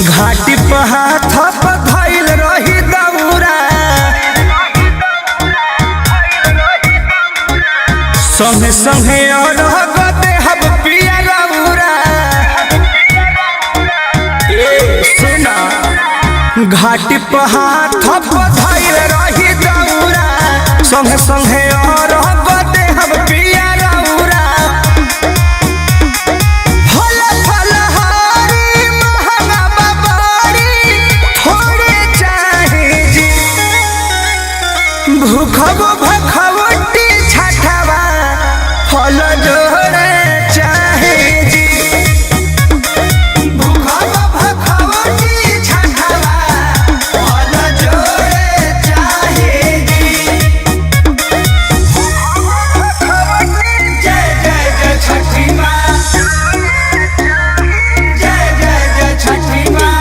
घाटी पर हाथ धइल रही दौरा, संगे संगे और देहब पिया रौरा। सुना घाटी पर हाथ धइल रही दौरा, संगे संगे और देहब पिया रौरा। भूखबो भखवटी छठवा फल जोड़े चाहे जी। भूखबो भखवटी छठवा फल जोड़े चाहे जी। जय जय जय छठी माँ, जय जय जय छठी माँ।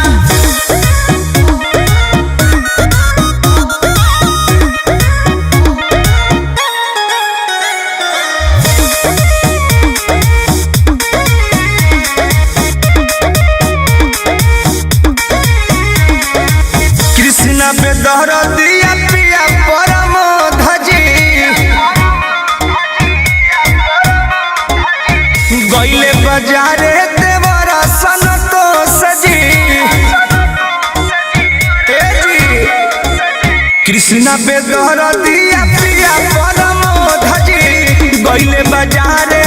पे दहर दिया पिया परमोध जी, गईले बाजारे देवर संतोष जी। कृष्णा पे दहर दिया पिया परमोध जी, गईले बाजारे